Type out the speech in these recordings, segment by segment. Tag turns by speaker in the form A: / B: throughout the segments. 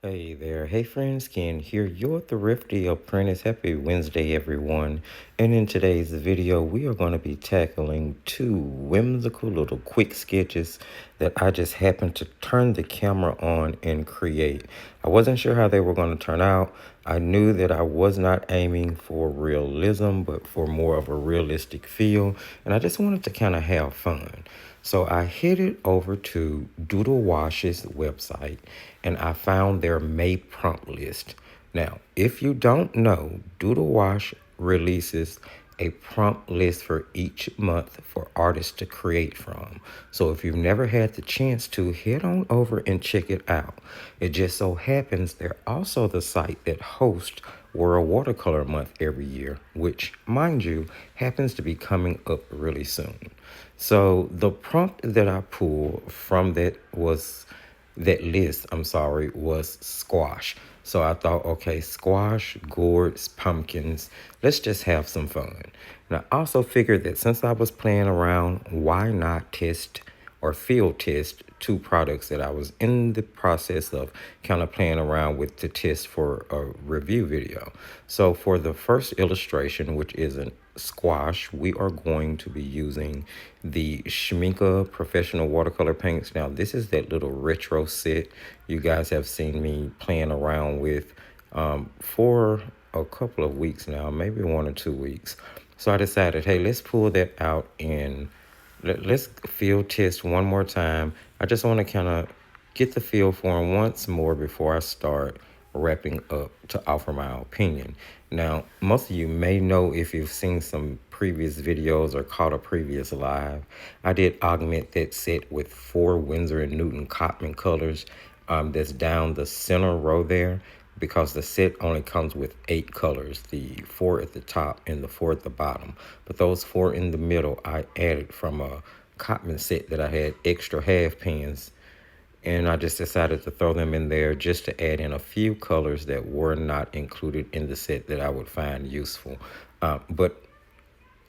A: Hey there, hey friends, Ken here, your Thrifty Apprentice. Happy Wednesday, everyone. And in today's video, we are going to be tackling two whimsical little quick sketches that I just happened to turn the camera on and create. I wasn't sure how they were going to turn out. I knew that I was not aiming for realism, but for more of a realistic feel. And I just wanted to kind of have fun. So I headed over to Doodlewash's website and I found their May prompt list. Now, if you don't know, Doodlewash releases a prompt list for each month for artists to create from. So if you've never had the chance to, head on over and check it out. It just so happens they're also the site that hosts World Watercolor Month every year, which, mind you, happens to be coming up really soon. So the prompt that I pulled from that list, was squash. So I thought, okay, squash, gourds, pumpkins, let's just have some fun. And I also figured that since I was playing around, why not test or field test two products that I was in the process of kind of playing around with to test for a review video. So for the first illustration, which is a squash, we are going to be using the Schmincke Professional Watercolor Paints. Now, this is that little retro set you guys have seen me playing around with for a couple of weeks now, maybe 1 or 2 weeks. So I decided, hey, let's pull that out and let's field test one more time. I just want to kind of get the feel for them once more before I start wrapping up to offer my opinion. Now, most of you may know if you've seen some previous videos or caught a previous live, I did augment that set with 4 Winsor & Newton Cotman colors that's down the center row there, because the set only comes with 8 colors, the 4 at the top and the 4 at the bottom. But those 4 in the middle I added from a Cotman set that I had extra half pans, and I just decided to throw them in there just to add in a few colors that were not included in the set that I would find useful. But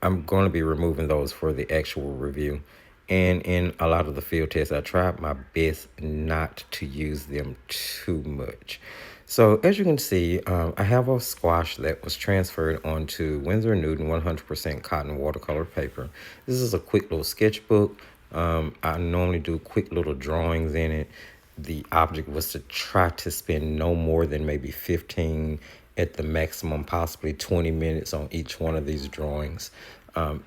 A: I'm going to be removing those for the actual review. And in a lot of the field tests, I tried my best not to use them too much. So as you can see, I have a squash that was transferred onto Winsor & Newton 100% cotton watercolor paper. This is a quick little sketchbook. I normally do quick little drawings in it. The object was to try to spend no more than maybe 15 at the maximum, possibly 20 minutes on each one of these drawings.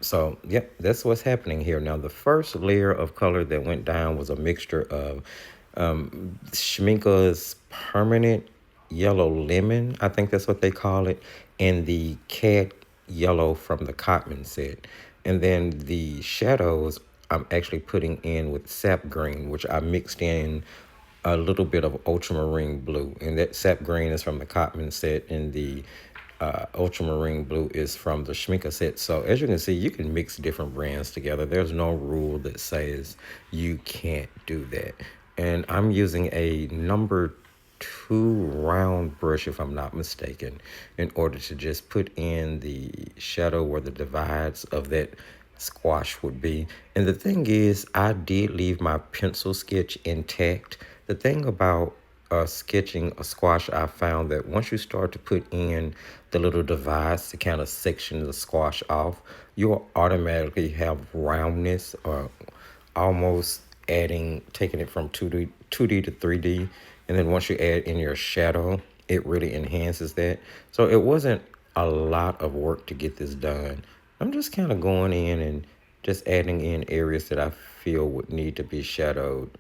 A: So, yep, that's what's happening here. Now, the first layer of color that went down was a mixture of Schmincke's Permanent Yellow Lemon, I think that's what they call it, and the Cat Yellow from the Cotman set. And then the shadows I'm actually putting in with Sap Green, which I mixed in a little bit of ultramarine blue. And that Sap Green is from the Cotman set, and the ultramarine blue is from the Schmincke set. So as you can see, you can mix different brands together. There's no rule that says you can't do that. And I'm using a number 2 round brush, if I'm not mistaken, in order to just put in the shadow where the divides of that squash would be. And the thing is, I did leave my pencil sketch intact. The thing about sketching a squash, I found that once you start to put in the little divides to kind of section the squash off, you'll automatically have roundness, or almost taking it from 2D to 3D. And then once you add in your shadow, it really enhances that. So it wasn't a lot of work to get this done. I'm just kind of going in and just adding in areas that I feel would need to be shadowed.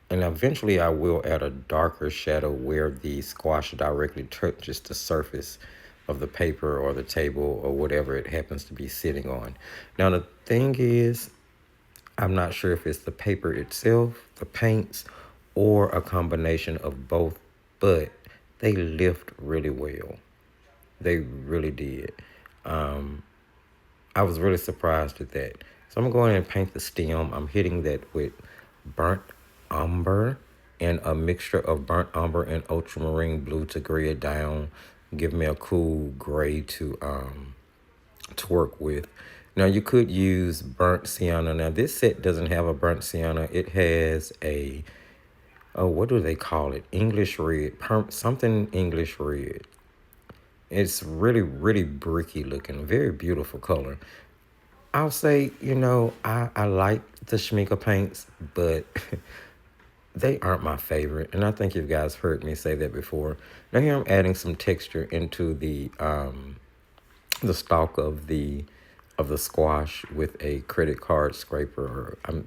A: And eventually I will add a darker shadow where the squash directly touches the surface of the paper or the table or whatever it happens to be sitting on. Now the thing is, I'm not sure if it's the paper itself, the paints, or a combination of both, but they lift really well. They really did. I was really surprised at that. So I'm going to paint the stem. I'm hitting that with burnt umber and a mixture of burnt umber and ultramarine blue to gray it down, give me a cool gray to work with. Now you could use burnt sienna. Now this set doesn't have a burnt sienna. It has a what do they call it? English red, something English red. It's really, really bricky looking, very beautiful color. I'll say, I like the Schmincke paints, but they aren't my favorite. And I think you guys heard me say that before. Now here I'm adding some texture into the stalk of the squash with a credit card scraper, or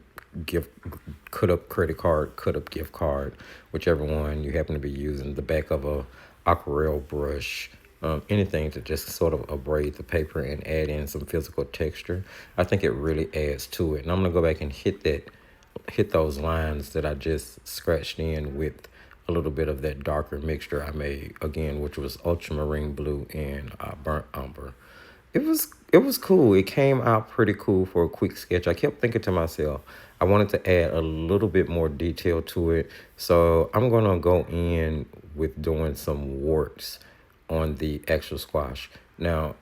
A: gift cut up credit card, cut up gift card, whichever one you happen to be using. The back of a aquarelle brush, anything to just sort of abrade the paper and add in some physical texture. I think it really adds to it. And I'm gonna go back and hit those lines that I just scratched in with a little bit of that darker mixture I made again, which was ultramarine blue and burnt umber. It was cool. It came out pretty cool for a quick sketch. I kept thinking to myself, I wanted to add a little bit more detail to it. So I'm gonna go in with doing some warts on the actual squash. Now,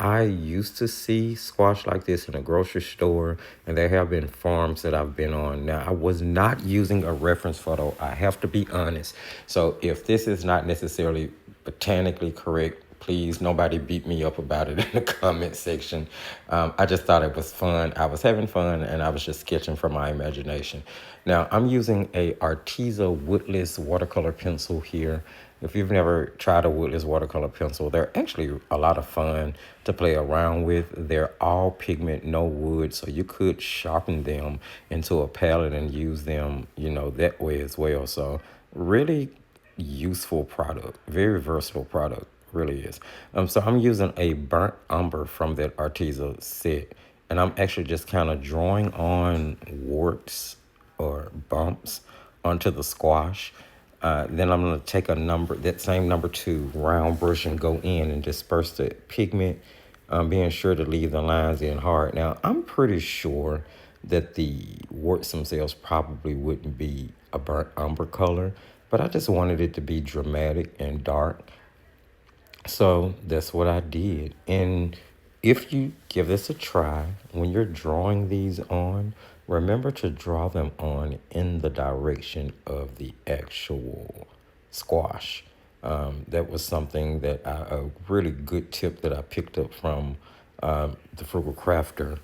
A: I used to see squash like this in a grocery store, and there have been farms that I've been on. Now, I was not using a reference photo. I have to be honest. So if this is not necessarily botanically correct, please, nobody beat me up about it in the comment section. I just thought it was fun. I was having fun, and I was just sketching from my imagination. Now, I'm using a Arteza woodless watercolor pencil here. If you've never tried a woodless watercolor pencil, they're actually a lot of fun to play around with. They're all pigment, no wood, so you could sharpen them into a palette and use them, that way as well. So really useful product, very versatile product, really is. So I'm using a burnt umber from that Arteza set, and I'm actually just kind of drawing on warts or bumps onto the squash. Then I'm going to take that same number 2 round brush and go in and disperse the pigment, being sure to leave the lines in hard. Now, I'm pretty sure that the warts themselves probably wouldn't be a burnt umber color, but I just wanted it to be dramatic and dark. So that's what I did. And if you give this a try, when you're drawing these on, remember to draw them on in the direction of the actual squash. That was something that a really good tip that I picked up from the Frugal Crafter.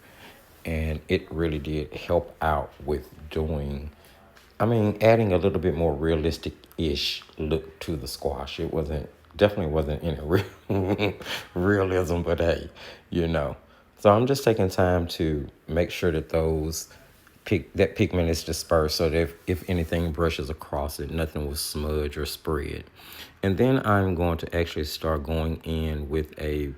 A: And it really did help out with adding a little bit more realistic-ish look to the squash. It definitely wasn't any realism, but hey, So I'm just taking time to make sure that that pigment is dispersed, so that if anything brushes across it, nothing will smudge or spread. And then I'm going to actually start going in with a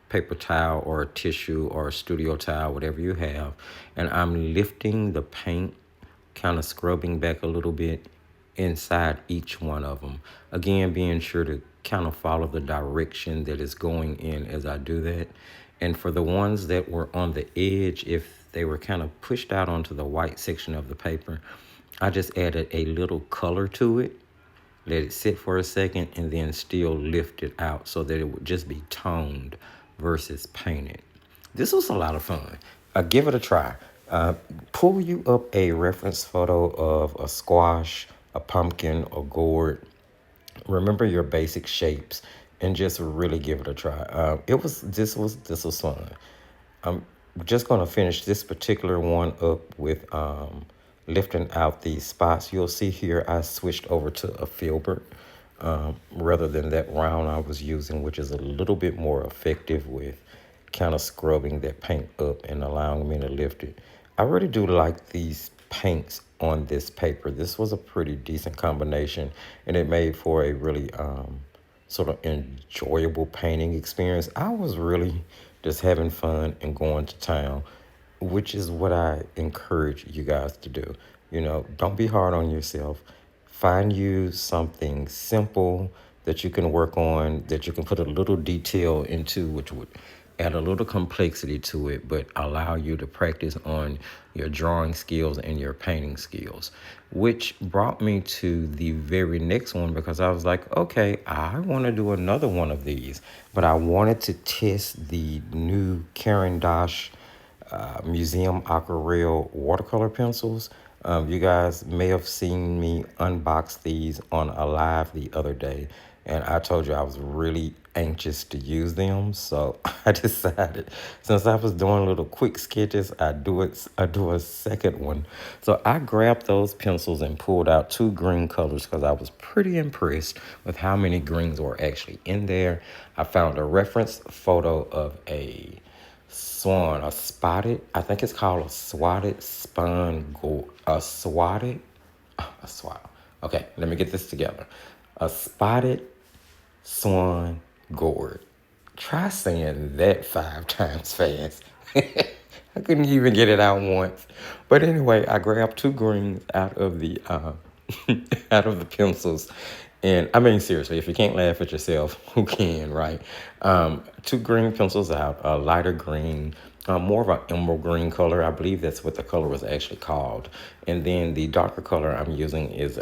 A: paper towel or a tissue or a studio towel, whatever you have, and I'm lifting the paint, kind of scrubbing back a little bit inside each one of them. Again, being sure to kind of follow the direction that is going in as I do that. And for the ones that were on the edge, if they were kind of pushed out onto the white section of the paper, I just added a little color to it, let it sit for a second, and then still lift it out so that it would just be toned versus painted. This was a lot of fun. Give it a try. Pull you up a reference photo of a squash, a pumpkin, or gourd. Remember your basic shapes and just really give it a try. This was fun. I'm just gonna finish this particular one up with lifting out these spots. You'll see here I switched over to a filbert rather than that round I was using, which is a little bit more effective with kind of scrubbing that paint up and allowing me to lift it. I really do like these paints on this paper. This was a pretty decent combination, and it made for a really sort of enjoyable painting experience. I was really just having fun and going to town, which is what I encourage you guys to do. Don't be hard on yourself. Find you something simple that you can work on, that you can put a little detail into, which would add a little complexity to it, but allow you to practice on your drawing skills and your painting skills, which brought me to the very next one, because I was like, okay, I want to do another one of these, but I wanted to test the new Caran d'Ache Museum Aquarelle watercolor pencils. You guys may have seen me unbox these on a live the other day, and I told you I was really anxious to use them. So I decided, since I was doing little quick sketches, I do a second one. So I grabbed those pencils and pulled out two green colors because I was pretty impressed with how many greens were actually in there. I found a reference photo of a swan, a spotted, I think it's called a swatted spun gourd, a swat. Okay, let me get this together. A spotted swan gourd. Try saying that 5 times fast. I couldn't even get it out once. But anyway, I grabbed two greens out of the out of the pencils. And I mean, seriously, if you can't laugh at yourself, who can, right? Two green pencils out, a lighter green, more of an emerald green color. I believe that's what the color was actually called. And then the darker color I'm using is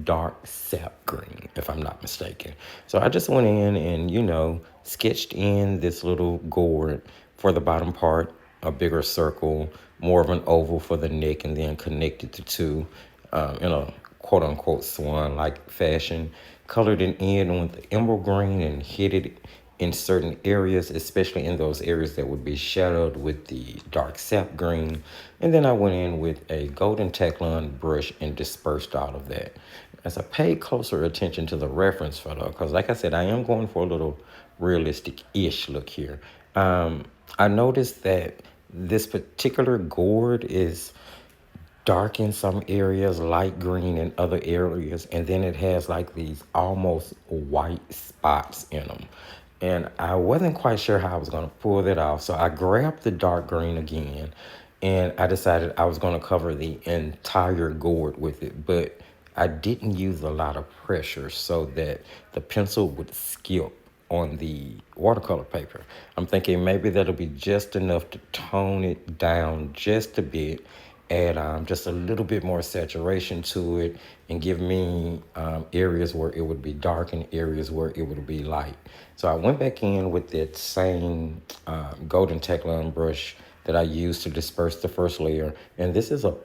A: dark sap green, if I'm not mistaken. So I just went in and, sketched in this little gourd for the bottom part, a bigger circle, more of an oval for the neck, and then connected the two in a quote unquote swan like fashion. Colored it in with the emerald green and hit it in certain areas, especially in those areas that would be shadowed with the dark sap green. And then I went in with a golden Teflon brush and dispersed all of that. As I paid closer attention to the reference photo, because like I said, I am going for a little realistic-ish look here. I noticed that this particular gourd is dark in some areas, light green in other areas, and then it has like these almost white spots in them. And I wasn't quite sure how I was going to pull that off, so I grabbed the dark green again, and I decided I was going to cover the entire gourd with it, but I didn't use a lot of pressure so that the pencil would skip on the watercolor paper. I'm thinking maybe that'll be just enough to tone it down just a bit, add just a little bit more saturation to it, and give me areas where it would be dark and areas where it would be light. So I went back in with that same golden Teflon brush that I used to disperse the first layer. And this is a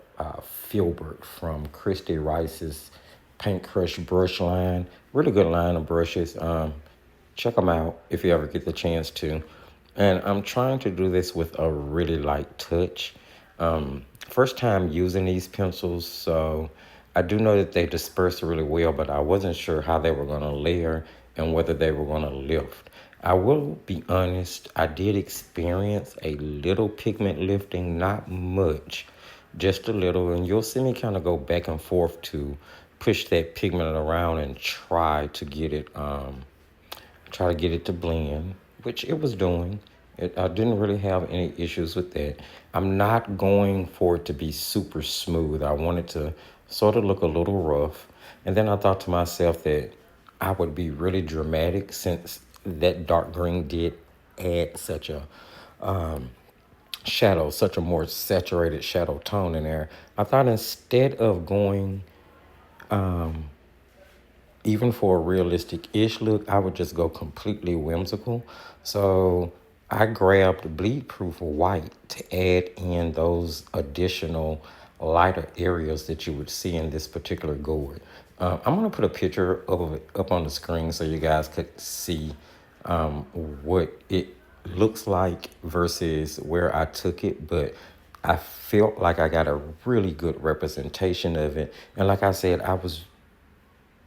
A: Filbert from Christy Rice's Paint Crush brush line. Really good line of brushes. Check them out if you ever get the chance to. And I'm trying to do this with a really light touch. First time using these pencils, so I do know that they disperse really well, but I wasn't sure how they were going to layer and whether they were going to lift. I will be honest, I did experience a little pigment lifting, not much, just a little, and you'll see me kind of go back and forth to push that pigment around and try to get it to blend, which it was doing. I didn't really have any issues with that. I'm not going for it to be super smooth. I want it to sort of look a little rough. And then I thought to myself that I would be really dramatic since that dark green did add such a shadow, such a more saturated shadow tone in there. I thought instead of going even for a realistic-ish look, I would just go completely whimsical. So I grabbed bleed-proof white to add in those additional lighter areas that you would see in this particular gourd. I'm going to put a picture of it up on the screen so you guys could see what it looks like versus where I took it, but I felt like I got a really good representation of it. And like I said, I was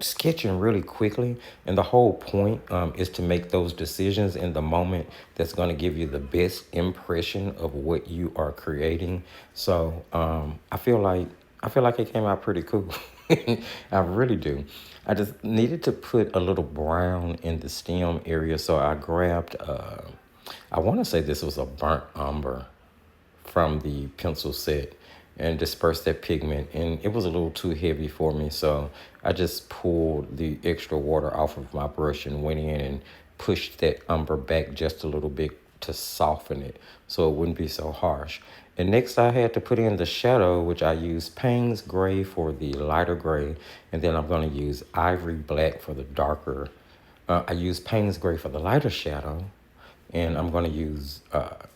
A: sketching really quickly, and the whole point is to make those decisions in the moment that's going to give you the best impression of what you are creating. So I feel like it came out pretty cool. I really do. I just needed to put a little brown in the stem area, so I grabbed I want to say this was a burnt umber from the pencil set and dispersed that pigment, and it was a little too heavy for me, so I just pulled the extra water off of my brush and went in and pushed that umber back just a little bit to soften it so it wouldn't be so harsh. And next I had to put in the shadow, which I used Payne's Gray for the lighter gray, and then I'm going to use Ivory Black for the darker. I used Payne's Gray for the lighter shadow, And I'm going to use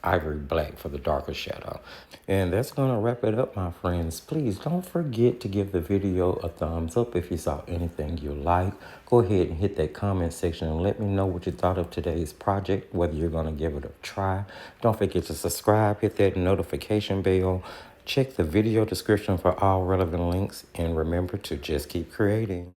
A: ivory black for the darker shadow. And that's going to wrap it up, my friends. Please don't forget to give the video a thumbs up if you saw anything you like. Go ahead and hit that comment section and let me know what you thought of today's project, whether you're going to give it a try. Don't forget to subscribe, hit that notification bell. Check the video description for all relevant links, and remember to just keep creating.